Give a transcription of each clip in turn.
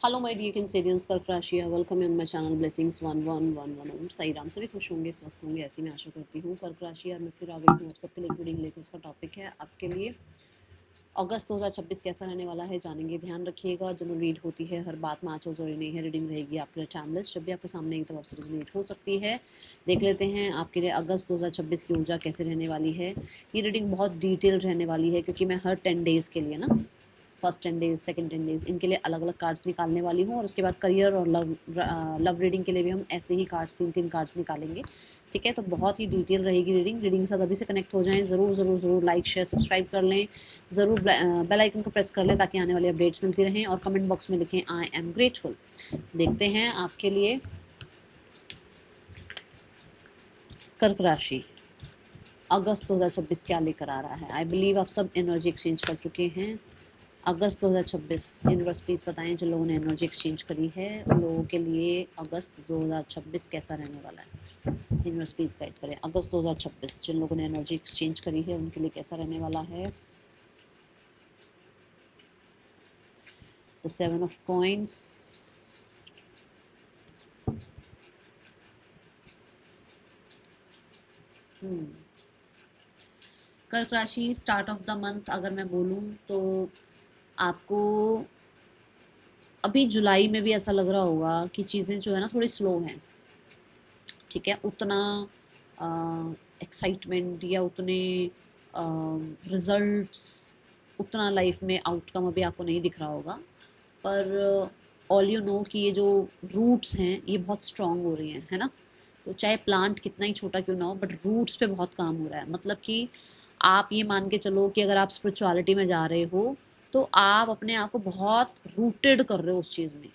Hello my dear Cancerians, कर्क राशि है। Welcome in my channel blessings 1111 ओम साई राम। सभी खुश होंगे, स्वस्थ होंगे, ऐसी मैं आशा करती हूँ। कर्क राशि और मैं फिर आ गई हूँ आप सबके लिए रीडिंग लेकर। उसका टॉपिक है आपके लिए अगस्त 2026 कैसा रहने वाला है, जानेंगे। ध्यान रखिएगा, जनरल रीड होती है, हर बात में आंचल जरूरी नहीं है। रीडिंग रहेगी आपके लिए टाइमलेस, जब भी आपके सामने एक तरफ से रिजोनेट हो सकती है। देख लेते हैं आपके लिए अगस्त 2026 की ऊर्जा कैसे रहने वाली है। ये रीडिंग बहुत डिटेल रहने वाली है क्योंकि मैं हर 10 डेज़ के लिए ना, फर्स्ट 10 डेज, सेकंड 10 डेज, इनके लिए अलग अलग कार्ड्स निकालने वाली हूँ। और उसके बाद करियर और लव रीडिंग के लिए भी हम ऐसे ही कार्ड्स, 3 कार्ड्स निकालेंगे। ठीक है, तो बहुत ही डिटेल रहेगी रीडिंग के साथ अभी से कनेक्ट हो जाएं। ज़रूर लाइक शेयर सब्सक्राइब कर लें, ज़रूर बेल आइकन को प्रेस कर लें ताकि आने वाली अपडेट्स मिलती रहें। और कमेंट बॉक्स में लिखें आई एम ग्रेटफुल। देखते हैं आपके लिए कर्क राशि अगस्त 2026 क्या लेकर आ रहा है। आई बिलीव आप सब एनर्जी एक्सचेंज कर चुके हैं। अगस्त 2026 यूनिवर्स प्लीज़ बताएं, जिन लोगों ने एनर्जी एक्सचेंज करी है उन लोगों के लिए अगस्त 2026 कैसा रहने वाला है। यूनिवर्स प्लीज़ गाइड करें। अगस्त 2026 जिन लोगों ने एनर्जी एक्सचेंज करी है उनके लिए कैसा रहने वाला है। द 7 ऑफ कॉइंस, कर्क राशि स्टार्ट ऑफ द मंथ अगर मैं बोलूँ तो आपको अभी जुलाई में भी ऐसा लग रहा होगा कि चीज़ें जो है ना थोड़ी स्लो हैं। ठीक है, उतना एक्साइटमेंट या उतने रिजल्ट्स, उतना लाइफ में आउटकम अभी आपको नहीं दिख रहा होगा। पर ऑल यू नो कि ये जो रूट्स हैं ये बहुत स्ट्रांग हो रही हैं, है ना। तो चाहे प्लांट कितना ही छोटा क्यों ना हो, बट रूट्स पे बहुत काम हो रहा है। मतलब कि आप ये मान के चलो कि अगर आप स्पिरिचुअलिटी में जा रहे हो तो आप अपने आप को बहुत रूटेड कर रहे हो उस चीज़ में।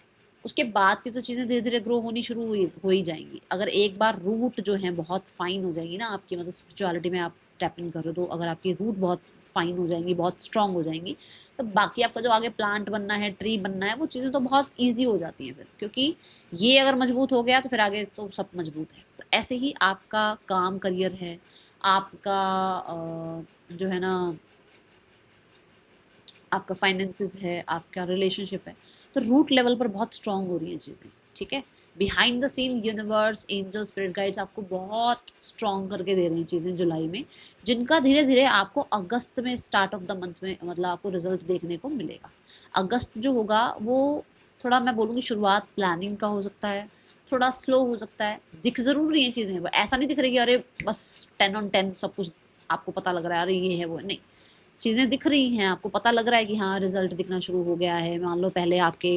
उसके बाद की तो चीज़ें धीरे धीरे ग्रो होनी शुरू हो ही जाएंगी। अगर एक बार रूट जो है बहुत फाइन हो जाएगी ना आपकी, मतलब स्पिरिचुअलिटी में आप टैप इन कर रहे हो, तो अगर आपकी रूट बहुत फाइन हो जाएंगी, बहुत स्ट्रांग हो जाएंगी, तो बाकी आपका जो आगे प्लांट बनना है, ट्री बनना है, वो चीज़ें तो बहुत ईजी हो जाती हैं फिर। क्योंकि ये अगर मजबूत हो गया तो फिर आगे तो सब मजबूत है। तो ऐसे ही आपका काम, करियर है आपका, जो है ना आपका फाइनेंसेस है, आपका रिलेशनशिप है, तो रूट लेवल पर बहुत स्ट्रांग हो रही हैं चीज़ें। ठीक है, behind the scene universe, angel, spirit guides आपको बहुत स्ट्रांग करके दे रहे हैं चीज़ें जुलाई में, जिनका धीरे धीरे आपको अगस्त में, स्टार्ट ऑफ द मंथ में, मतलब आपको रिजल्ट देखने को मिलेगा। अगस्त जो होगा वो थोड़ा, मैं बोलूँगी, शुरुआत प्लानिंग का हो सकता है, थोड़ा स्लो हो सकता है। दिख ज़रूर रही हैं चीज़ें, ऐसा नहीं दिख रही कि अरे बस 10 on 10 सब कुछ आपको पता लग रहा है, अरे ये है वो, नहीं। चीज़ें दिख रही हैं, आपको पता लग रहा है कि हाँ रिजल्ट दिखना शुरू हो गया है। मान लो पहले आपके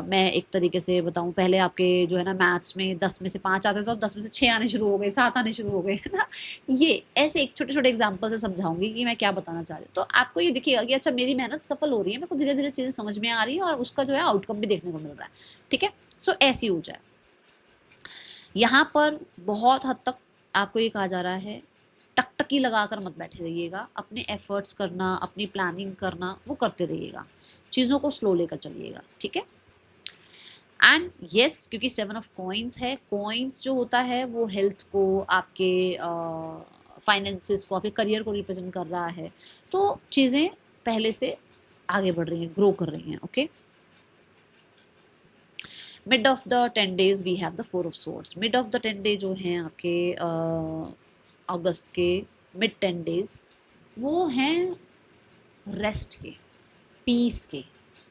मैं एक तरीके से बताऊँ, पहले आपके जो है ना मैथ्स में 10 में से 5 आते थे, तो अब 10 में से 6 आने शुरू हो गए, 7 आने शुरू हो गए, है ना। ये ऐसे एक छोटे छोटे एग्जाम्पल से समझाऊंगी कि मैं क्या बताना चाह रही हूँ, तो आपको ये दिखेगा कि अच्छा मेरी मेहनत सफल हो रही है, मेरे को धीरे धीरे चीज़ें समझ में आ रही है और उसका जो है आउटकम भी देखने को मिल रहा है। ठीक है, सो ऐसी हो जाए। यहाँ पर बहुत हद तक आपको ये कहा जा रहा है, टकटकी लगाकर मत बैठे रहिएगा। अपने एफर्ट्स करना, अपनी प्लानिंग करना, वो करते रहिएगा। चीज़ों को स्लो लेकर चलिएगा। ठीक है, एंड यस, क्योंकि 7 ऑफ कॉइंस है, कॉइंस जो होता है वो हेल्थ को, आपके फाइनेंसेस को, आपके करियर को रिप्रेजेंट कर रहा है। तो चीज़ें पहले से आगे बढ़ रही हैं, ग्रो कर रही हैं। Okay, mid of the 10 days we have the 4 of swords. Mid of the 10 day जो हैं आपके अगस्त के मिड 10 डेज, वो हैं रेस्ट के, पीस के।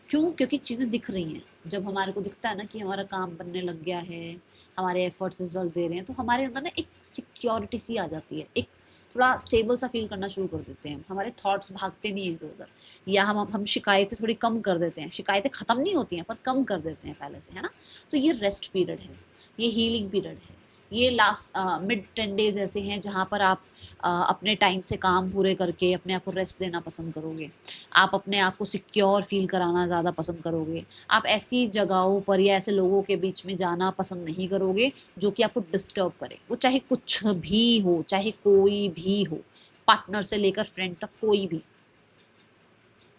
क्यों? क्योंकि चीज़ें दिख रही हैं। जब हमारे को दिखता है ना कि हमारा काम बनने लग गया है, हमारे एफर्ट्स रिजल्ट दे रहे हैं, तो हमारे अंदर ना एक सिक्योरिटी सी आ जाती है, एक थोड़ा स्टेबल सा फील करना शुरू कर देते हैं। हमारे थॉट्स भागते नहीं हैं इधर उधर, या हम शिकायतें थोड़ी कम कर देते हैं। शिकायतें ख़त्म नहीं होती हैं पर कम कर देते हैं पहले से, है ना। तो ये रेस्ट पीरियड है, ये हीलिंग पीरियड है। ये लास्ट मिड 10 डेज ऐसे हैं जहाँ पर आप अपने टाइम से काम पूरे करके अपने आप को रेस्ट देना पसंद करोगे। आप अपने आप को सिक्योर फील कराना ज़्यादा पसंद करोगे। आप ऐसी जगहों पर या ऐसे लोगों के बीच में जाना पसंद नहीं करोगे जो कि आपको डिस्टर्ब करे। वो चाहे कुछ भी हो, चाहे कोई भी हो, पार्टनर से लेकर फ्रेंड तक, कोई भी,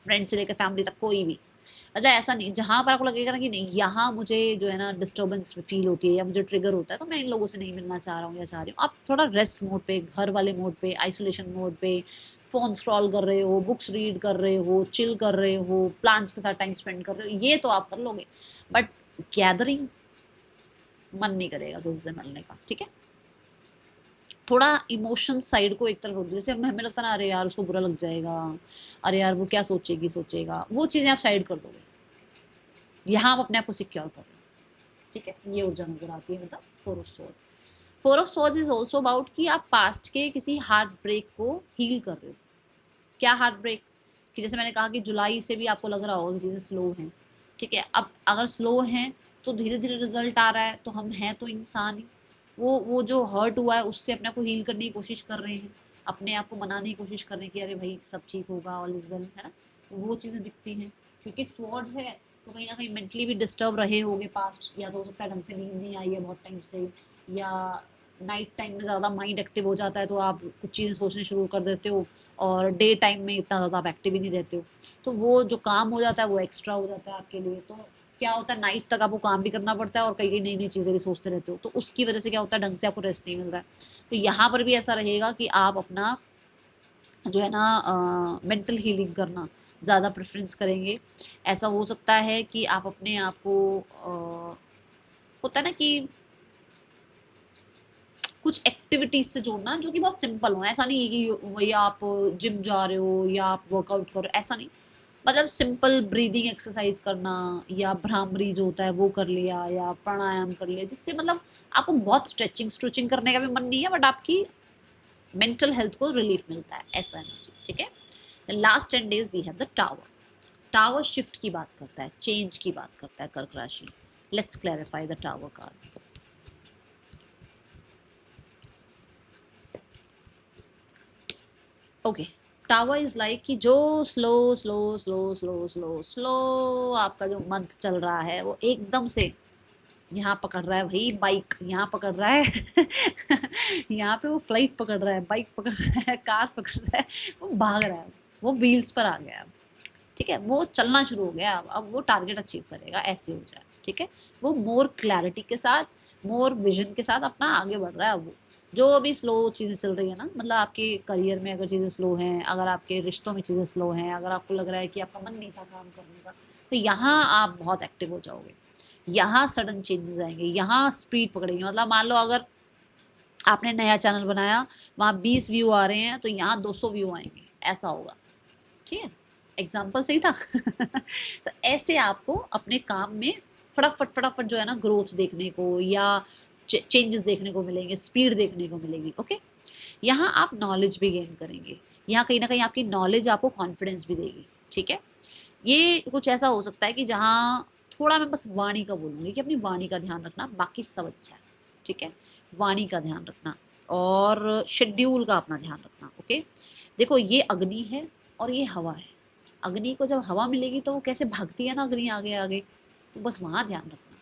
फ्रेंड से लेकर फैमिली तक, कोई भी। मतलब ऐसा नहीं, जहाँ पर आपको लगेगा ना कि नहीं यहाँ मुझे जो है ना डिस्टर्बेंस फील होती है या मुझे ट्रिगर होता है तो मैं इन लोगों से नहीं मिलना चाह रहा हूँ या चाह रही हूँ, आप थोड़ा रेस्ट मोड पे, घर वाले मोड पे, आइसोलेशन मोड पे, फोन स्क्रॉल कर रहे हो, बुक्स रीड कर रहे हो, चिल कर रहे हो, प्लांट्स के साथ टाइम स्पेंड कर रहे हो, ये तो आप कर लोगे, बट गैदरिंग मन नहीं करेगा किसी से मिलने का, ठीक है। थोड़ा इमोशन साइड को एक तरफ रख दो, जैसे हमें लगता है ना अरे यार उसको बुरा लग जाएगा, अरे यार वो क्या सोचेगी सोचेगा, वो चीज़ें आप साइड कर दोगे, यहाँ आप अपने आप को सिक्योर कर रहे हो, ठीक है। ये ऊर्जा नजर आती है मतलब four of swords. Four of swords is also about कि आप पास्ट के किसी हार्ट ब्रेक को हील कर रहे हो। क्या हार्ट ब्रेक, कि जैसे मैंने कहा कि जुलाई से भी आपको लग रहा होगा कि चीज़ें स्लो हैं, ठीक है। अब अगर स्लो हैं तो धीरे धीरे रिजल्ट आ रहा है, तो हम हैं तो इंसान ही, वो जो हर्ट हुआ है उससे अपने आप को हील करने की कोशिश कर रहे हैं, अपने आप को मनाने की कोशिश कर रहे हैं कि अरे भाई सब ठीक होगा, ऑल इज वेल, है ना। वो चीज़ें दिखती हैं क्योंकि स्वॉर्ड्स है, तो कहीं ना कहीं मेंटली भी डिस्टर्ब रहे होगे पास्ट, या तो हो सकता है ढंग से नींद नहीं आई है बहुत टाइम से, या नाइट टाइम में ज़्यादा माइंड एक्टिव हो जाता है तो आप कुछ चीज़ें सोचने शुरू कर देते हो, और डे टाइम में इतना ज़्यादा आप एक्टिव ही नहीं रहते हो, तो वो जो काम हो जाता है वो एक्स्ट्रा हो जाता है आपके लिए। तो क्या होता है, नाइट तक आपको काम भी करना पड़ता है और कई कई नई नई चीज़ें भी सोचते रहते हो, तो उसकी वजह से क्या होता है, ढंग से आपको रेस्ट नहीं मिल रहा है। तो यहाँ पर भी ऐसा रहेगा कि आप अपना जो है ना मेंटल हीलिंग करना ज़्यादा प्रेफरेंस करेंगे। ऐसा हो सकता है कि आप अपने आप को होता है ना कि कुछ एक्टिविटीज से जोड़ना जो कि बहुत सिंपल हो, ऐसा नहीं है कि वही आप जिम जा रहे हो या आप वर्कआउट कर रहे हो, ऐसा नहीं, मतलब सिंपल ब्रीदिंग एक्सरसाइज करना, या भ्रामरी जो होता है वो कर लिया, या प्राणायाम कर लिया, जिससे मतलब आपको बहुत स्ट्रेचिंग स्ट्रेचिंग करने का भी मन नहीं है, बट आपकी मेंटल हेल्थ को रिलीफ मिलता है, ऐसा एनर्जी, ठीक है। Last 10 days we have the tower. Tower shift की बात करता है, चेंज की बात करता है कर्क राशि। Let's clarify the tower card. Okay, tower is like कि जो slow slow slow slow slow slow आपका जो मंथ चल रहा है वो एकदम से यहाँ पकड़ रहा है भाई, बाइक यहाँ पकड़ रहा है यहाँ पे वो फ्लाइट पकड़ रहा है, बाइक पकड़ रहा है, कार पकड़ रहा है, वो भाग रहा है, वो व्हील्स पर आ गया अब, ठीक है, वो चलना शुरू हो गया, अब वो टारगेट अचीव करेगा, ऐसे हो जाए, ठीक है। वो मोर क्लैरिटी के साथ, मोर विजन के साथ अपना आगे बढ़ रहा है। वो जो अभी स्लो चीज़ें चल रही है ना, मतलब आपके करियर में अगर चीज़ें स्लो हैं, अगर आपके रिश्तों में चीज़ें स्लो हैं, अगर आपको लग रहा है कि आपका मन नहीं था काम करने का, तो यहाँ आप बहुत एक्टिव हो जाओगे, यहाँ सडन चेंजेस आएंगे, यहाँ स्पीड पकड़ेंगे। मतलब मान लो अगर आपने नया चैनल बनाया, वहाँ 20 व्यू आ रहे हैं तो यहाँ 200 व्यू आएंगे, ऐसा होगा, ठीक है। एग्जाम्पल सही था तो ऐसे आपको अपने काम में फटाफट फटाफट जो है ना ग्रोथ देखने को या चेंजेस देखने को मिलेंगे, स्पीड देखने को मिलेगी, ओके। यहाँ आप नॉलेज भी गेन करेंगे, यहाँ कहीं ना कहीं आपकी नॉलेज आपको कॉन्फिडेंस भी देगी, ठीक है। ये कुछ ऐसा हो सकता है कि जहाँ थोड़ा मैं बस वाणी का बोलूँगी कि अपनी वाणी का ध्यान रखना, बाकी सब अच्छा है, ठीक है। वाणी का ध्यान रखना और शेड्यूल का अपना ध्यान रखना, ओके। देखो ये अग्नि है और ये हवा है, अग्नि को जब हवा मिलेगी तो वो कैसे भागती है ना अग्नि आगे आगे, तो बस वहाँ ध्यान रखना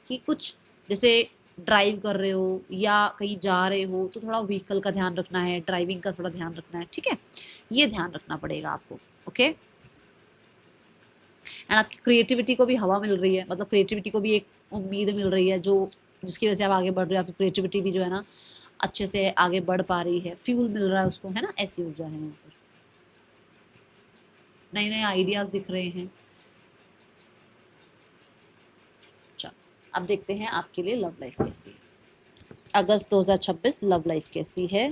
कि कुछ जैसे ड्राइव कर रहे हो या कहीं जा रहे हो तो थोड़ा व्हीकल का ध्यान रखना है, ड्राइविंग का थोड़ा ध्यान रखना है, ठीक है। ये ध्यान रखना पड़ेगा आपको, ओके। एंड आपकी क्रिएटिविटी को भी हवा मिल रही है, मतलब क्रिएटिविटी को भी एक उम्मीद मिल रही है जो जिसकी वजह से आप आगे बढ़ रहे हो, आपकी क्रिएटिविटी भी जो है ना अच्छे से आगे बढ़ पा रही है, फ्यूल मिल रहा है उसको, है ना, ऐसी ऊर्जा है यहाँ पर, नए नए आइडियाज दिख रहे हैं। चलो अब देखते हैं आपके लिए लव लाइफ कैसी है। अगस्त 2026 लव लाइफ कैसी है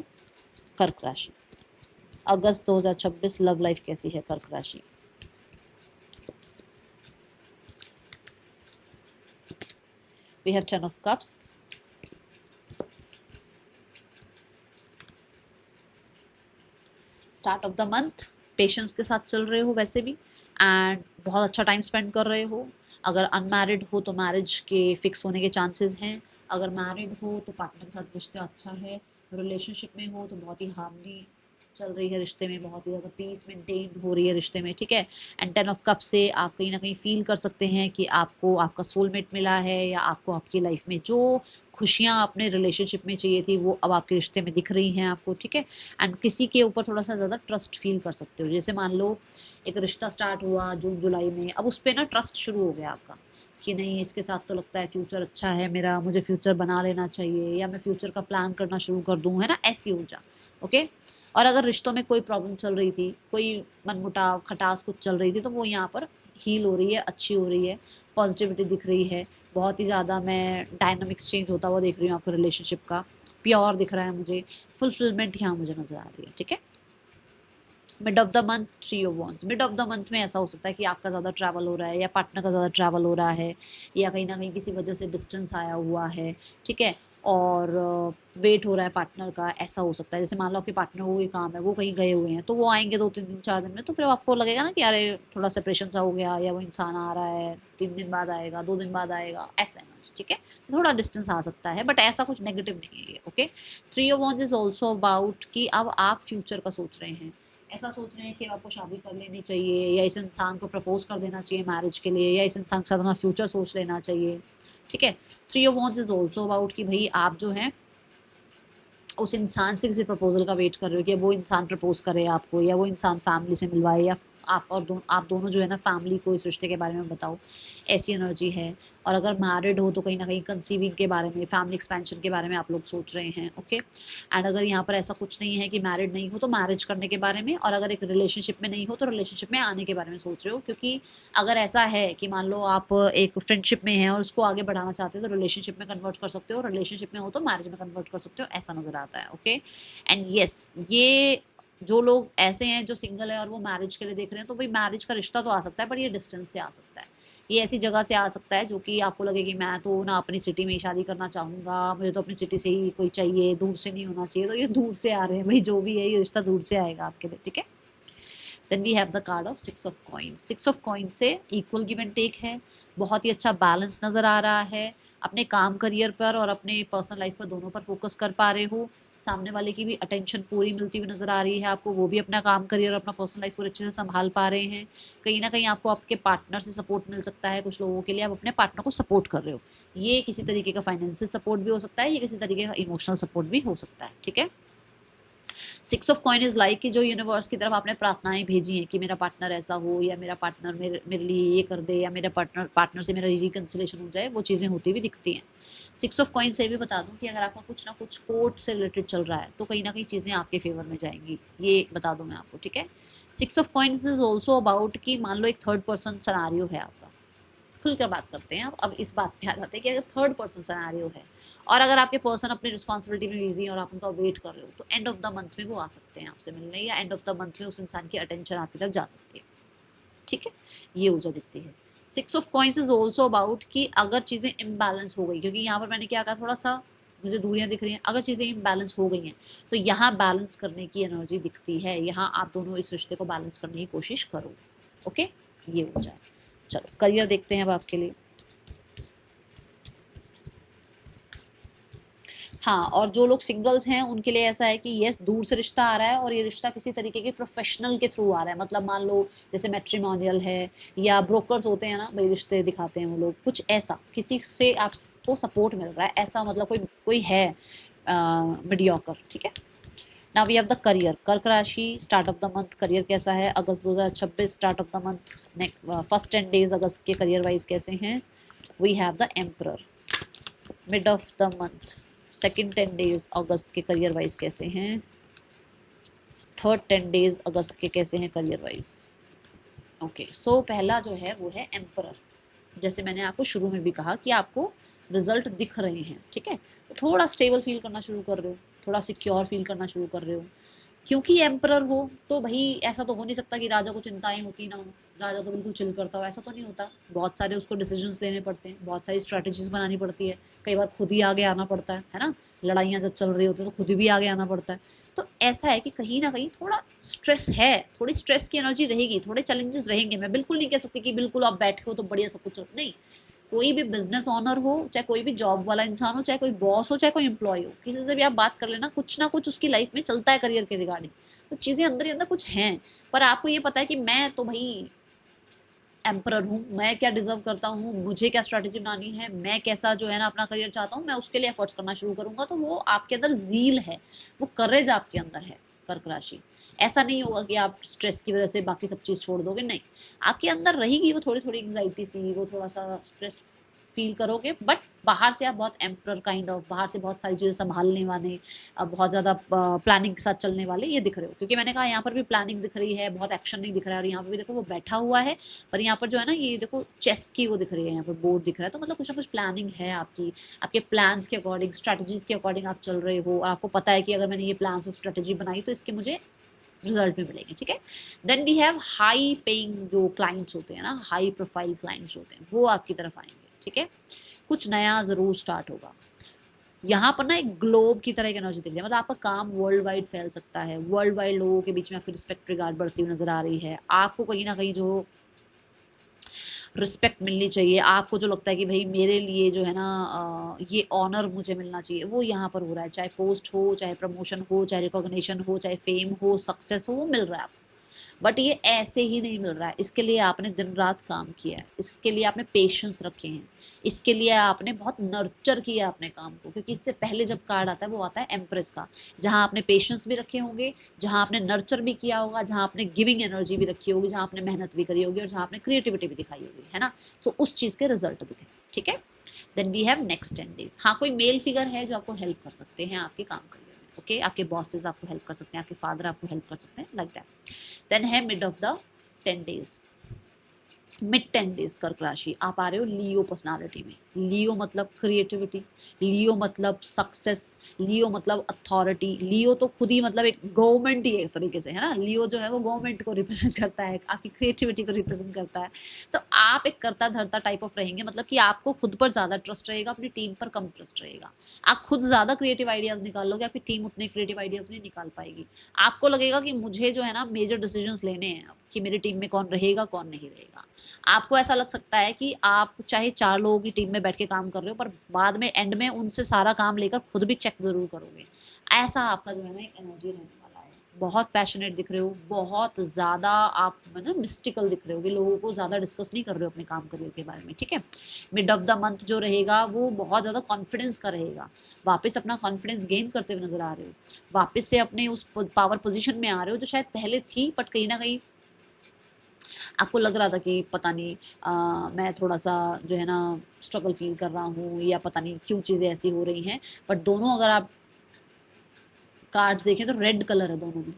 कर्क राशि। अगस्त 2026 लव लाइफ कैसी है कर्क राशि। We have 10 of cups. Start of the month patience के साथ चल रहे हो वैसे भी, एंड बहुत अच्छा टाइम स्पेंड कर रहे हो। अगर अनमैरिड हो तो मैरिज के फिक्स होने के चांसेस हैं, अगर मैरिड हो तो पार्टनर के साथ रिश्ता अच्छा है, रिलेशनशिप में हो तो बहुत ही हार्मनी चल रही है रिश्ते में, बहुत ही ज़्यादा पीस मेंटेन हो रही है रिश्ते में, ठीक है। एंड 10 ऑफ कप से आप कहीं ना कहीं फील कर सकते हैं कि आपको आपका सोलमेट मिला है, या आपको आपकी लाइफ में जो खुशियाँ अपने रिलेशनशिप में चाहिए थी वो अब आपके रिश्ते में दिख रही हैं आपको, ठीक है। एंड किसी के ऊपर थोड़ा सा ज़्यादा ट्रस्ट फील कर सकते हो। जैसे मान लो एक रिश्ता स्टार्ट हुआ जून जुलाई में, अब उस पर ना ट्रस्ट शुरू हो गया आपका कि नहीं इसके साथ तो लगता है फ्यूचर अच्छा है मेरा, मुझे फ्यूचर बना लेना चाहिए, या मैं फ्यूचर का प्लान करना शुरू कर दूँ, है ना, ऐसी ऊर्जा। ओके। और अगर रिश्तों में कोई प्रॉब्लम चल रही थी, कोई मनमुटाव खटास कुछ चल रही थी, तो वो यहाँ पर हील हो रही है, अच्छी हो रही है, पॉजिटिविटी दिख रही है, बहुत ही ज़्यादा मैं डायनामिक्स चेंज होता हुआ देख रही हूँ आपके रिलेशनशिप का, प्योर दिख रहा है मुझे, फुलफिलमेंट यहाँ मुझे नज़र आ रही है, ठीक है। Mid of the month 3 of wands, mid of the month में ऐसा हो सकता है कि आपका ज़्यादा ट्रैवल हो रहा है, या पार्टनर का ज़्यादा ट्रैवल हो रहा है, या कहीं ना कहीं किसी वजह से डिस्टेंस आया हुआ है, ठीक है। और वेट हो रहा है पार्टनर का, ऐसा हो सकता है। जैसे मान लो आपके पार्टनर को कोई काम है, वो कहीं गए हुए हैं, तो वो आएंगे 2 3 दिन 4 दिन में, तो फिर आपको लगेगा ना कि अरे थोड़ा सेपरेशन सा हो गया, या वो इंसान आ रहा है 3 दिन बाद आएगा, 2 दिन बाद आएगा, ऐसा है ना, ठीक है। थोड़ा डिस्टेंस आ सकता है, बट ऐसा कुछ नेगेटिव नहीं है ये, okay. 3 of wands is also about कि अब आप फ्यूचर का सोच रहे हैं, ऐसा सोच रहे हैं कि आपको शादी कर लेनी चाहिए, या इस इंसान को प्रपोज कर देना चाहिए मैरिज के लिए, या इस इंसान के साथ अपना फ्यूचर सोच लेना चाहिए, ठीक है। 3 of wands is also about कि भाई आप जो है उस इंसान से किसी प्रपोजल का वेट कर रहे हो कि वो इंसान प्रपोज करे आपको, या वो इंसान फैमिली से मिलवाए, या आप दोनों जो है ना फैमिली को इस रिश्ते के बारे में बताओ, ऐसी एनर्जी है। और अगर मैरिड हो तो कहीं ना कहीं कंसीविंग के बारे में, फैमिली एक्सपेंशन के बारे में आप लोग सोच रहे हैं, ओके। एंड अगर यहाँ पर ऐसा कुछ नहीं है कि मैरिड नहीं हो तो मैरिज करने के बारे में, और अगर एक रिलेशनशिप में नहीं हो तो रिलेशनशिप में आने के बारे में सोच रहे हो। क्योंकि अगर ऐसा है कि मान लो आप एक फ्रेंडशिप में हैं और उसको आगे बढ़ाना चाहते हो तो रिलेशनशिप में कन्वर्ट कर सकते हो, रिलेशनशिप में हो तो मैरिज में कन्वर्ट कर सकते हो, ऐसा नजर आता है, ओके। एंड यस, ये जो लोग ऐसे हैं जो सिंगल है और वो मैरिज के लिए देख रहे हैं, तो भाई मैरिज का रिश्ता तो आ सकता है, पर ये डिस्टेंस से आ सकता है, ये ऐसी जगह से आ सकता है जो कि आपको लगे कि मैं तो ना अपनी सिटी में ही शादी करना चाहूँगा, मुझे तो अपनी सिटी से ही कोई चाहिए, दूर से नहीं होना चाहिए। तो ये दूर से आ रहे हैं भाई, जो भी है ये रिश्ता दूर से आएगा आपके लिए, ठीक है। Then we have the card of 6 of coins. 6 of coins से इक्वल गिव एंड टेक है, बहुत ही अच्छा बैलेंस नज़र आ रहा है, अपने काम करियर पर और अपने पर्सनल लाइफ पर दोनों पर फोकस कर पा रहे हो, सामने वाले की भी अटेंशन पूरी मिलती हुई नज़र आ रही है आपको, वो भी अपना काम करियर और अपना पर्सनल लाइफ पूरे अच्छे से संभाल पा रहे हैं। कहीं ना कहीं आपको आपके पार्टनर से सपोर्ट मिल सकता है, कुछ लोगों के लिए आप अपने पार्टनर को सपोर्ट कर रहे हो, ये किसी तरीके का फाइनेंशियल सपोर्ट भी हो सकता है, ये किसी तरीके का इमोशनल सपोर्ट भी हो सकता है, ठीक है। 6 ऑफ कॉइन इज लाइक कि जो यूनिवर्स की तरफ आपने प्रार्थनाएं भेजी हैं कि मेरा पार्टनर ऐसा हो, या मेरा पार्टनर मेरे लिए ये कर दे, या मेरे पार्टनर से मेरा रिकन्सिलेशन हो जाए, वो चीज़ें होती भी दिखती हैं। 6 ऑफ कॉइन से भी बता दूं कि अगर आपका कुछ ना कुछ कोर्ट से रिलेटेड चल रहा है तो कहीं ना कहीं चीज़ें आपके फेवर में जाएंगी, ये बता दूं मैं आपको, ठीक है। 6 of coins is also about कि मान लो एक थर्ड पर्सन सनारियो है आपका, खुलकर बात करते हैं अब इस बात पे आ जाते हैं कि अगर थर्ड पर्सन सिनेरियो है और अगर आपके पर्सन अपनी रिस्पॉन्सिबिलिटी में बिजी हैं और आप उनका वेट कर रहे हो, तो एंड ऑफ द मंथ में वो आ सकते हैं आपसे मिलने, या एंड ऑफ द मंथ में उस इंसान की अटेंशन आपकी तरफ जा सकती है, ठीक है। ये ऊर्जा दिखती है। 6 of coins is also about कि अगर चीज़ें इम्बैलेंस हो गई, क्योंकि यहाँ पर मैंने क्या कहा, थोड़ा सा मुझे दूरियां दिख रही हैं, अगर चीज़ें इम्बैलेंस हो गई हैं तो यहाँ बैलेंस करने की एनर्जी दिखती है, यहाँ आप दोनों इस रिश्ते को बैलेंस करने की कोशिश करो, ओके। ये ऊर्जा है। चलो करियर देखते हैं अब आपके लिए। हाँ, और जो लोग सिंगल्स हैं उनके लिए ऐसा है कि यस दूर से रिश्ता आ रहा है, और ये रिश्ता किसी तरीके के प्रोफेशनल के थ्रू आ रहा है, मतलब मान लो जैसे मैट्रिमोनियल है, या ब्रोकर्स होते हैं ना भाई, रिश्ते दिखाते हैं वो लोग, कुछ ऐसा किसी से आपको सपोर्ट मिल रहा है, ऐसा मतलब कोई कोई है मीडियोकर, ठीक है। Now we have the career, कर्क राशि, start of the month career कैसा है, अगस्त 2026 start of the month, first 10 days अगस्त के करियर वाइज कैसे हैं। We have the emperor, mid of the month second 10 days अगस्त के करियर वाइज कैसे हैं, थर्ड 10 डेज अगस्त के कैसे हैं करियर वाइज। ओके, सो पहला जो है वो है एम्परर। जैसे मैंने आपको शुरू में भी कहा कि आपको रिजल्ट दिख रहे हैं, ठीक है, तो थोड़ा स्टेबल फील करना शुरू कर रहे हो, थोड़ा सिक्योर फील करना शुरू कर रहे हो। क्योंकि एम्परर हो तो भाई ऐसा तो हो नहीं सकता कि राजा को चिंताएं होती ना हो, राजा तो बिल्कुल चिल करता हो, ऐसा तो नहीं होता, बहुत सारे उसको डिसीजंस लेने पड़ते हैं, बहुत सारी स्ट्रैटेजीज बनानी पड़ती है, कई बार खुद ही आगे आना पड़ता है ना, लड़ाइयाँ जब चल रही होती है तो खुद भी आगे आना पड़ता है। तो ऐसा है कि कहीं ना कहीं थोड़ा स्ट्रेस है, थोड़ी स्ट्रेस की एनर्जी रहेगी, थोड़े चैलेंजेस रहेंगे। मैं बिल्कुल नहीं कह सकती कि बिल्कुल आप बैठे हो तो बढ़िया सब कुछ नहीं, कोई भी बिजनेस ओनर हो, चाहे कोई भी जॉब वाला इंसान हो, चाहे कोई बॉस हो, चाहे कोई एम्प्लॉय हो, किसी से भी आप बात कर लेना, कुछ ना कुछ उसकी लाइफ में चलता है करियर के रिगार्डिंग। तो चीज़ें अंदर ही अंदर कुछ हैं, पर आपको ये पता है कि मैं तो भाई एम्परर हूँ, मैं क्या डिजर्व करता हूँ, मुझे क्या स्ट्रैटेजी बनानी है, मैं कैसा जो है ना अपना करियर चाहता हूँ, मैं उसके लिए एफर्ट्स करना शुरू करूंगा। तो वो आपके अंदर ज़ील है, वो करेज आपके अंदर है कर्क राशि। ऐसा नहीं होगा कि आप स्ट्रेस की वजह से बाकी सब चीज़ छोड़ दोगे, नहीं, आपके अंदर रहेगी वो थोड़ी थोड़ी एंग्जाइटी सी, वो थोड़ा सा स्ट्रेस फील करोगे, बट बाहर से आप बहुत एम्पर काइंड ऑफ, बाहर से बहुत सारी चीज़ें संभालने वाले, बहुत ज़्यादा प्लानिंग के साथ चलने वाले ये दिख रहे हो। क्योंकि मैंने कहा यहाँ पर भी प्लानिंग दिख रही है, बहुत एक्शन नहीं दिख रहा है, और यहाँ पर भी देखो वो बैठा हुआ है, पर यहाँ पर जो है ना ये देखो चेस की वो दिख रही है, यहाँ पर बोर्ड दिख रहा है, तो मतलब कुछ ना कुछ प्लानिंग है आपकी, आपके प्लान्स के अकॉर्डिंग, स्ट्रेटजीज के अकॉर्डिंग आप चल रहे हो, और आपको पता है कि अगर मैंने ये प्लान्स और स्ट्रेटजी बनाई तो इसके मुझे रिजल्ट में मिलेंगे, ठीक है। Then we have high paying जो क्लाइंट्स होते हैं ना, हाई प्रोफाइल क्लाइंट्स होते हैं, वो आपकी तरफ आएंगे, ठीक है। कुछ नया जरूर स्टार्ट होगा। यहाँ पर ना एक ग्लोब की तरह एक एनर्जी दिख रही है, मतलब आपका काम वर्ल्ड वाइड फैल सकता है, वर्ल्ड वाइड लोगों के बीच में आपकी रिस्पेक्ट रिगार्ड बढ़ती हुई नजर आ रही है। आपको कहीं ना कहीं जो रिस्पेक्ट मिलनी चाहिए, आपको जो लगता है कि भाई मेरे लिए जो है ना ये ऑनर मुझे मिलना चाहिए, वो यहाँ पर हो रहा है। चाहे पोस्ट हो, चाहे प्रमोशन हो, चाहे रिकॉग्निशन हो, चाहे फेम हो, सक्सेस हो, वो मिल रहा है आपको। बट ये ऐसे ही नहीं मिल रहा है, इसके लिए आपने दिन रात काम किया है, इसके लिए आपने पेशेंस रखे हैं, इसके लिए आपने बहुत नर्चर किया अपने काम को। क्योंकि इससे पहले जब कार्ड आता है वो आता है एम्प्रेस का, जहाँ आपने पेशेंस भी रखे होंगे, जहाँ आपने नर्चर भी किया होगा, जहाँ आपने गिविंग एनर्जी भी रखी होगी, जहाँ आपने मेहनत भी करी होगी, और जहाँ आपने क्रिएटिविटी भी दिखाई होगी, है ना। सो उस चीज़ के रिजल्ट दिखे, ठीक है। Then we have next 10 days। हाँ, कोई मेल फिगर है जो आपको हेल्प कर सकते हैं आपके काम करने में, ओके, आपके बॉसेस आपको हेल्प कर सकते हैं, आपके फादर आपको हेल्प कर सकते हैं, लाइक दैट। देन है mid of the 10 days, mid 10 days कर्क राशि, आप आ रहे हो लियो पर्सनालिटी में। लियो मतलब क्रिएटिविटी, लियो मतलब सक्सेस, लियो मतलब अथॉरिटी, लियो तो खुद ही मतलब एक गवर्नमेंट ही है एक तरीके से, है ना। लियो जो है वो गवर्नमेंट को रिप्रेजेंट करता है, आपकी क्रिएटिविटी को रिप्रेजेंट करता है। तो आप एक करता धरता टाइप ऑफ रहेंगे, मतलब कि आपको खुद पर ज़्यादा ट्रस्ट रहेगा, अपनी टीम पर कम ट्रस्ट रहेगा। आप खुद ज़्यादा क्रिएटिव आइडियाज़ निकाल लोगे, आपकी टीम उतने क्रिएटिव आइडियाज़ नहीं निकाल पाएगी। आपको लगेगा कि मुझे जो है ना मेजर डिसीजंस लेने हैं अब, कि मेरी टीम में कौन रहेगा कौन नहीं रहेगा। आपको ऐसा लग सकता है कि आप चाहे 4 लोगों की टीम में बैठ के काम कर रहे हो, पर बाद में एंड में उनसे सारा काम लेकर खुद भी चेक ज़रूर करोगे। ऐसा आपका जो है ना एक एनर्जी रहने वाला है। बहुत पैशनेट दिख रहे हो, बहुत ज़्यादा आप ना मिस्टिकल दिख रहे हो, कि लोगों को ज़्यादा डिस्कस नहीं कर रहे हो अपने काम करियर के बारे में, ठीक है। मिड ऑफ द मंथ जो रहेगा वो बहुत ज़्यादा कॉन्फिडेंस का रहेगा। वापस अपना कॉन्फिडेंस गेन करते हुए नज़र आ रहे हो, वापस से अपने उस पावर पोजीशन में आ रहे हो जो शायद पहले थी, बट कहीं ना कहीं आपको लग रहा था कि पता नहीं मैं थोड़ा सा जो है ना स्ट्रगल फील कर रहा हूँ, या पता नहीं क्यों चीज़ें ऐसी हो रही हैं। बट दोनों अगर आप कार्ड्स देखें तो रेड कलर है दोनों में,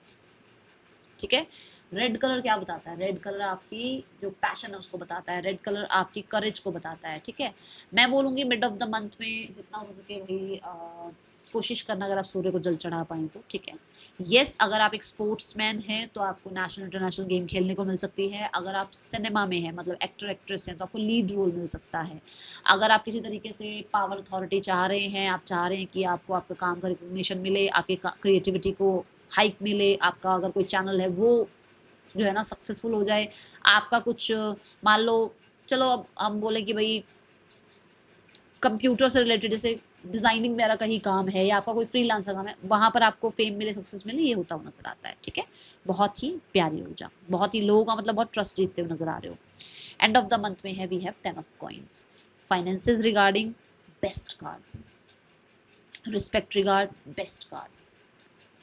ठीक है। रेड कलर क्या बताता है? रेड कलर आपकी जो पैशन है उसको बताता है, रेड कलर आपकी करेज को बताता है, ठीक है। मैं बोलूँगी मिड ऑफ द मंथ में जितना हो सके भाई कोशिश करना, अगर आप सूर्य को जल चढ़ा पाएँ तो, ठीक है। येस, अगर आप एक स्पोर्ट्समैन हैं तो आपको नेशनल इंटरनेशनल गेम खेलने को मिल सकती है। अगर आप सिनेमा में हैं, मतलब एक्टर एक्ट्रेस हैं, तो आपको लीड रोल मिल सकता है। अगर आप किसी तरीके से पावर अथॉरिटी चाह रहे हैं, आप चाह रहे हैं कि आपको आपके काम का रिकग्निशन मिले, आपके क्रिएटिविटी को हाइक मिले, आपका अगर कोई चैनल है वो जो है ना सक्सेसफुल हो जाए, आपका कुछ मान लो, चलो अब हम बोले कि भाई कंप्यूटर से रिलेटेड जैसे डिजाइनिंग वगैरह का ही काम है, या आपका कोई फ्रीलांस का काम है, वहां पर आपको फेम मिले, सक्सेस मिले, ये होता हुआ नजर आता है, ठीक है। बहुत ही प्यारी ऊर्जा, बहुत ही लोगों का मतलब बहुत ट्रस्ट जीतते हुए नजर आ रहे हो। एंड ऑफ द मंथ में है we have 10 of coins। Finances regarding best card, respect regard best card,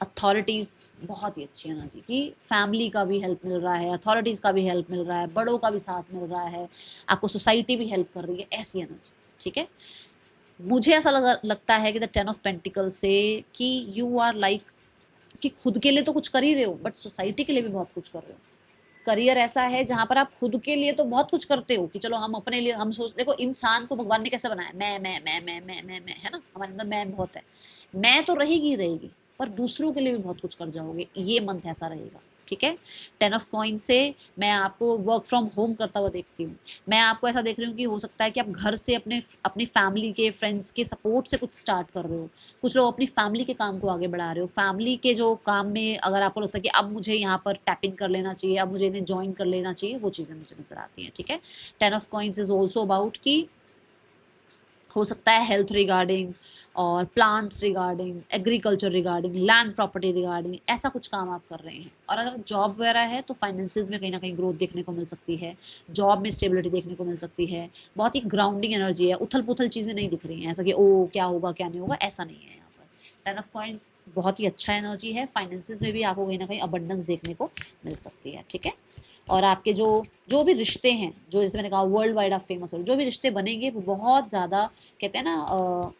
authorities बहुत ही अच्छी एनर्जी की, फैमिली का भी हेल्प मिल रहा है, अथॉरिटीज़ का भी हेल्प मिल रहा है, बड़ों का भी साथ मिल रहा है, आपको सोसाइटी भी हेल्प कर रही है, ऐसी एनर्जी, ठीक है। मुझे ऐसा लगता है कि द 10 of Pentacles से कि यू आर लाइक कि खुद के लिए तो कुछ कर ही रहे हो, बट सोसाइटी के लिए भी बहुत कुछ कर रहे हो। करियर ऐसा है जहां पर आप खुद के लिए तो बहुत कुछ करते हो, कि चलो हम अपने लिए हम सोच, देखो इंसान को भगवान ने कैसे बनाया, मैं, है ना, हमारे अंदर मैं बहुत है। मैं तो रहेगी ही रहेगी, पर दूसरों के लिए भी बहुत कुछ कर जाओगे, ये मंथ ऐसा रहेगा, ठीक है। 10 of Coins से मैं आपको वर्क फ्रॉम होम करता हुआ देखती हूँ। मैं आपको ऐसा देख रही हूँ कि हो सकता है कि आप घर से अपनी फैमिली के, फ्रेंड्स के सपोर्ट से कुछ स्टार्ट कर रहे हो। कुछ लोग अपनी फैमिली के काम को आगे बढ़ा रहे हो। फैमिली के जो काम में अगर आपको लगता है कि अब मुझे यहाँ पर टैप इन कर लेना चाहिए, अब मुझे इन्हें ज्वाइन कर लेना चाहिए, वो चीज़ें मुझे नजर आती हैं, ठीक है। 10 of Coins is also about कि हो सकता है हेल्थ रिगार्डिंग और plants regarding, agriculture regarding, land property regarding, ऐसा कुछ काम आप कर रहे हैं। और अगर जॉब वगैरह है तो फाइनेंसेस में कहीं ना कहीं ग्रोथ देखने को मिल सकती है, जॉब में स्टेबिलिटी देखने को मिल सकती है। बहुत ही ग्राउंडिंग एनर्जी है, उथल पुथल चीज़ें नहीं दिख रही हैं, ऐसा कि ओ क्या होगा क्या नहीं होगा, ऐसा नहीं है यहाँ पर। 10 ऑफ कॉइंस बहुत ही अच्छा एनर्जी है, फाइनेंसेस में भी आपको कहीं ना कहीं अबंडेंस देखने को मिल सकती है, ठीक है। और आपके जो भी रिश्ते हैं, जो जैसे मैंने कहा वर्ल्ड वाइड आप फेमस हो, जो भी रिश्ते बनेंगे वो बहुत ज़्यादा कहते हैं ना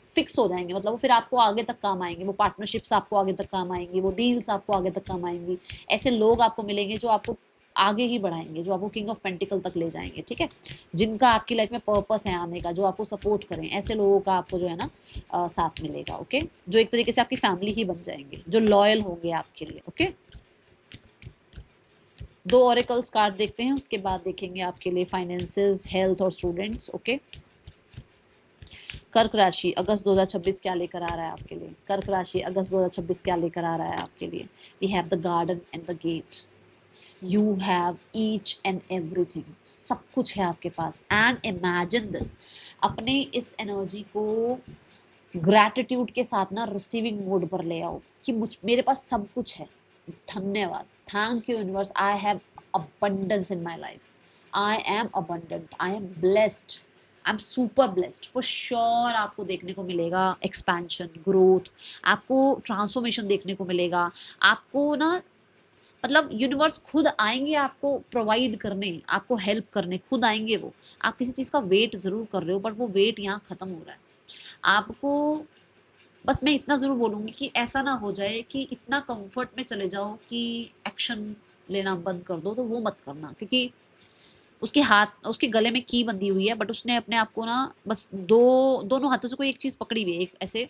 फिक्स हो जाएंगे, मतलब वो फिर आपको आगे तक काम आएंगे, वो पार्टनरशिप्स आपको आगे तक काम आएंगी, वो डील्स आपको आगे तक काम आएंगी। ऐसे लोग आपको मिलेंगे जो आपको आगे ही बढ़ाएंगे, जो आपको किंग ऑफ पेंटिकल तक ले जाएंगे, ठीक है। जिनका आपकी लाइफ में पर्पस है आने का, जो आपको सपोर्ट करें, ऐसे लोगों का आपको जो है ना साथ मिलेगा, ओके। जो एक तरीके से आपकी फैमिली ही बन जाएंगे, जो लॉयल होंगे आपके लिए, ओके। 2 ऑरेकल्स कार्ड देखते हैं, उसके बाद देखेंगे आपके लिए फाइनेंसेस, हेल्थ और स्टूडेंट्स, ओके। कर्क राशि अगस्त 2026 क्या लेकर आ रहा है आपके लिए? कर्क राशि अगस्त 2026 क्या लेकर आ रहा है आपके लिए? We have the garden and the gate, you have each and everything, सब कुछ है आपके पास। एंड इमेजिन दिस, अपने इस एनर्जी को ग्रैटिट्यूड के साथ ना रिसीविंग मोड पर ले आओ कि मेरे पास सब कुछ है, धन्यवाद, thank you universe, I have abundance in my life, I am abundant, I am blessed, I am super blessed. For sure आपको देखने को मिलेगा एक्सपेंशन, ग्रोथ, आपको ट्रांसफॉर्मेशन देखने को मिलेगा। आपको ना मतलब यूनिवर्स खुद आएंगे आपको प्रोवाइड करने, आपको हेल्प करने खुद आएंगे वो। आप किसी चीज़ का वेट ज़रूर कर रहे हो बट वो वेट यहाँ ख़त्म हो रहा है आपको। बस मैं इतना ज़रूर बोलूँगी कि ऐसा ना हो जाए कि इतना कंफर्ट में चले जाओ कि एक्शन लेना बंद कर दो, तो वो मत करना, क्योंकि उसके गले में की बंधी हुई है बट उसने अपने आप को ना बस दोनों हाथों से कोई एक चीज़ पकड़ी हुई है, एक ऐसे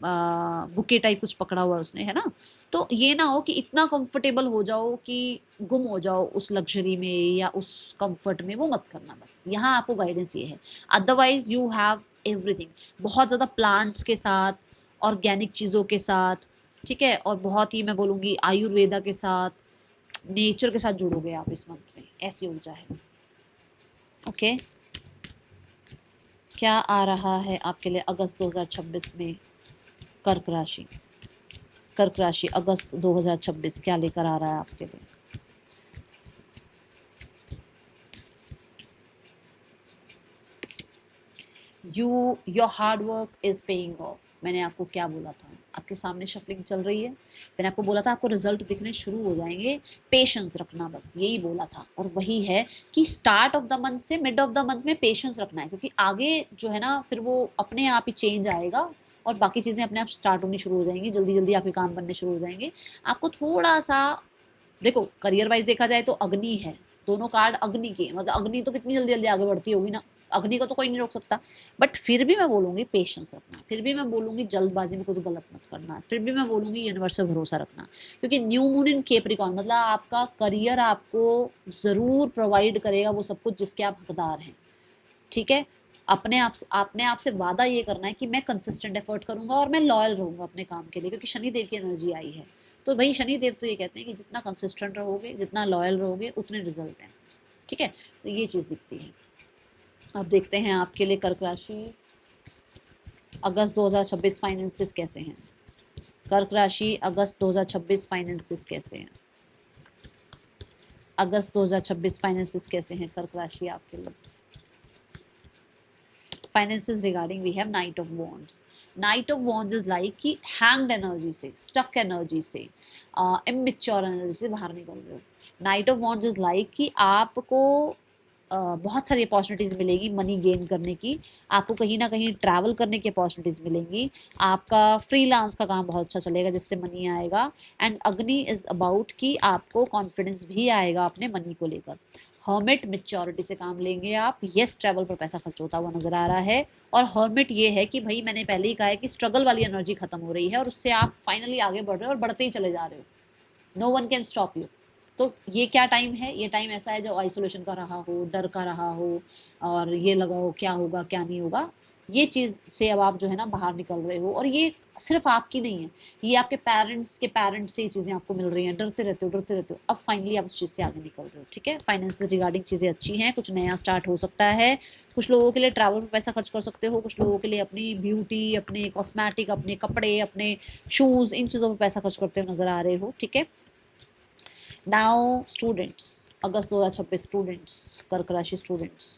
बुके टाइप कुछ पकड़ा हुआ है उसने, है ना। तो ये ना हो कि इतना कंफर्टेबल हो जाओ कि गुम हो जाओ उस लग्जरी में या उस कंफर्ट में, वो मत करना। बस यहाँ आपको गाइडेंस ये है, अदरवाइज यू हैव एवरीथिंग। बहुत ज़्यादा प्लांट्स के साथ, ऑर्गेनिक चीज़ों के साथ, ठीक है, और बहुत ही मैं बोलूँगी आयुर्वेदा के साथ, नेचर के साथ जुड़ोगे आप इस मंथ में, ऐसी ऊर्जा है, ओके। क्या आ रहा है आपके लिए अगस्त 2026 में? कर्क राशि, कर्क राशि अगस्त 2026 क्या लेकर आ रहा है आपके लिए? Your hard work is paying off. मैंने आपको क्या बोला था, आपके सामने शफलिंग चल रही है, मैंने आपको बोला था आपको रिजल्ट दिखने शुरू हो जाएंगे, पेशेंस रखना, बस यही बोला था। और वही है कि स्टार्ट ऑफ द मंथ से मिड ऑफ द मंथ में पेशेंस रखना है, क्योंकि आगे जो है ना फिर वो अपने आप ही चेंज आएगा और बाकी चीज़ें अपने आप स्टार्ट होनी शुरू हो जाएंगी, जल्दी जल्दी आपके काम बनने शुरू हो जाएंगे। आपको थोड़ा सा देखो, करियर वाइज देखा जाए तो अग्नि है, दोनों कार्ड अग्नि के, मतलब अग्नि तो कितनी जल्दी जल्दी आगे बढ़ती होगी ना, अग्नि को तो कोई नहीं रोक सकता। बट फिर भी मैं बोलूँगी पेशेंस रखना, फिर भी मैं बोलूँगी जल्दबाजी में कुछ गलत मत करना, फिर भी मैं बोलूँगी यूनिवर्स पे भरोसा रखना, क्योंकि न्यू मून इन कैप्रिकॉर्न मतलब आपका करियर आपको ज़रूर प्रोवाइड करेगा वो सब कुछ जिसके आप हकदार हैं, ठीक है। अपने आप से वादा ये करना है कि मैं कंसिस्टेंट एफर्ट करूंगा और मैं लॉयल रहूंगा अपने काम के लिए, क्योंकि शनिदेव की एनर्जी आई है। तो भाई शनिदेव तो ये कहते हैं कि जितना कंसिस्टेंट रहोगे, जितना लॉयल रहोगे, उतने रिजल्ट हैं, ठीक है। तो ये चीज़ दिखती है। अब देखते हैं आपके लिए कर्क राशि अगस्त 2026 फाइनेंसेस कैसे हैं? कर्क राशि अगस्त 2026 फाइनेंसेस कैसे हैं? अगस्त 2026 फाइनेंसेस कैसे हैं कर्क राशि आपके लिए? finances regarding we have knight of wands. Knight of wands is like कि hanged energy से, stuck energy से, immature energy से बाहर निकल रहे हो। Knight of wands is like कि आपको बहुत सारी अपॉर्चुनिटीज़ मिलेगी मनी गेन करने की, आपको कहीं ना कहीं ट्रैवल करने की अपॉर्चुनिटीज़ मिलेंगी, आपका फ्रीलांस का काम बहुत अच्छा चलेगा जिससे मनी आएगा। एंड अग्नि इज़ अबाउट कि आपको कॉन्फिडेंस भी आएगा अपने मनी को लेकर। हर्मिट मेच्योरिटी से काम लेंगे आप, येस ट्रैवल पर पैसा खर्च होता हुआ नजर आ रहा है। और हर्मिट ये है कि भाई मैंने पहले ही कहा है कि स्ट्रगल वाली एनर्जी खत्म हो रही है और उससे आप फाइनली आगे बढ़ रहे हो और बढ़ते ही चले जा रहे हो, no one can stop you. तो ये क्या टाइम है? ये टाइम ऐसा है जो आइसोलेशन का रहा हो, डर का रहा हो, और ये लगाओ क्या होगा क्या नहीं होगा, ये चीज़ से अब आप जो है ना बाहर निकल रहे हो। और ये सिर्फ आपकी नहीं है, ये आपके पेरेंट्स के पेरेंट्स से ये चीज़ें आपको मिल रही हैं, डरते रहते हो डरते रहते हो, अब फाइनली आप उस चीज़ से आगे निकल रहे हो, ठीक है। फाइनेंस रिगार्डिंग चीज़ें अच्छी हैं, कुछ नया स्टार्ट हो सकता है, कुछ लोगों के लिए ट्रैवल पर पैसा खर्च कर सकते हो, कुछ लोगों के लिए अपनी ब्यूटी, अपने कॉस्मेटिक, अपने कपड़े, अपने शूज़, इन चीज़ों पर पैसा खर्च करते हुए नजर आ रहे हो, ठीक है। नाउ स्टूडेंट्स, अगस्त 2026 स्टूडेंट्स, कर्क राशि स्टूडेंट्स,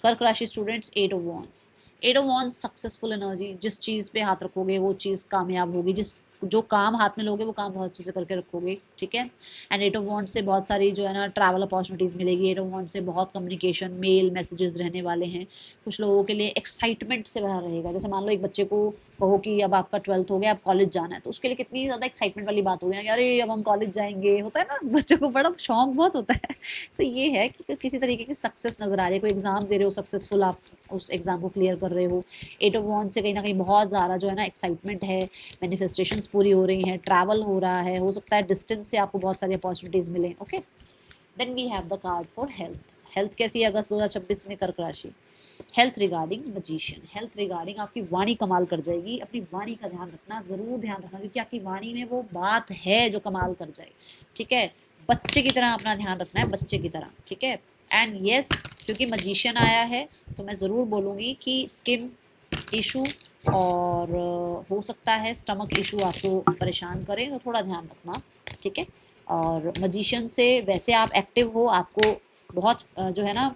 कर्क राशि students, 8 of wands. 8 of wands successful energy, जिस चीज़ पे हाथ रखोगे वो चीज़ कामयाब होगी, जिस जो काम हाथ में लोगे वो काम बहुत अच्छे से करके रखोगे, ठीक है। एंड 8 ऑफ वॉन्ड्स से बहुत सारी जो है ना ट्रैवल अपॉर्चुनिटीज़ मिलेगी, 8 ऑफ वॉन्ड्स से बहुत कम्युनिकेशन, मेल मैसेजेस रहने वाले हैं। कुछ लोगों के लिए एक्साइटमेंट से भरा रहेगा, जैसे मान लो एक बच्चे को कहो कि अब आपका 12th हो गया, अब कॉलेज जाना है, तो उसके लिए कितनी ज़्यादा एक्साइटमेंट वाली बात होगी ना कि अरे अब हम कॉलेज जाएंगे, होता है ना बच्चों को बड़ा शौक बहुत होता है। तो ये है कि किसी तरीके की सक्सेस नज़र आ रही है, कोई एग्ज़ाम दे रहे हो सक्सेसफुल, आप उस एग्ज़ाम को क्लियर कर रहे हो। 8 ऑफ वॉन्ड्स से कहीं ना कहीं बहुत ज़्यादा जो है ना एक्साइटमेंट है, मैनिफेस्टेशंस पूरी हो रही हैं, ट्रैवल हो रहा है, हो सकता है डिस्टेंस से आपको बहुत सारी अपॉर्चुनिटीज़ मिलें, okay. Then we have the card for health. Health कैसी है अगस्त 2026 में कर्क राशि? Health regarding magician, health regarding आपकी वाणी कमाल कर जाएगी, अपनी वाणी का ध्यान रखना, ज़रूर ध्यान रखना, क्योंकि आपकी वाणी में वो बात है जो कमाल कर जाए, ठीक है। बच्चे की तरह अपना ध्यान रखना है, बच्चे की तरह, ठीक है। एंड यस, क्योंकि मजिशियन आया है तो मैं ज़रूर बोलूँगी कि स्किन इशू और हो सकता है स्टमक इशू आपको परेशान करें, तो थोड़ा ध्यान रखना, ठीक है। और मजिशियन से वैसे आप एक्टिव हो, आपको बहुत जो है ना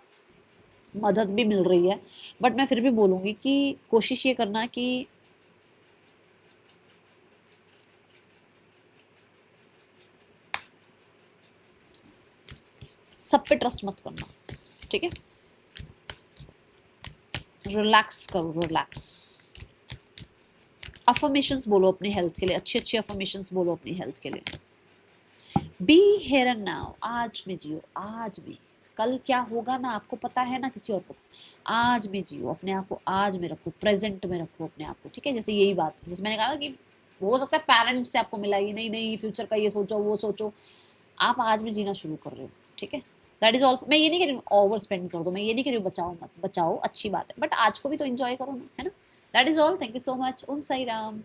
मदद भी मिल रही है, बट मैं फिर भी बोलूँगी कि कोशिश ये करना कि सब पे ट्रस्ट मत करना, ठीक है। रिलैक्स करो, रिलैक्स। अफर्मेशंस बोलो अपनी हेल्थ के लिए, अच्छी अच्छी अफर्मेशंस बोलो अपनी हेल्थ के लिए। बी हेयर एंड नाउ, आज में जियो, आज में। कल क्या होगा ना आपको पता है, ना किसी और को। आज में जियो, अपने आप को आज में रखो, प्रेजेंट में रखो अपने आप को, ठीक है। जैसे यही बात, जैसे मैंने कहा ना कि हो सकता है पेरेंट्स से आपको मिला, ये नहीं नहीं फ्यूचर का ये सोचो वो सोचो, आप आज में जीना शुरू कर रहे हो, ठीक है। That is all. मैं ये नहीं कह रही हूँ ओवर स्पेंड कर दो, मैं ये नहीं कह रही हूँ बचाओ मत, बचाओ अच्छी बात है, बट आज को भी तो एंजॉय करो ना, है ना। That is all. Thank you so much. Om Sai Ram.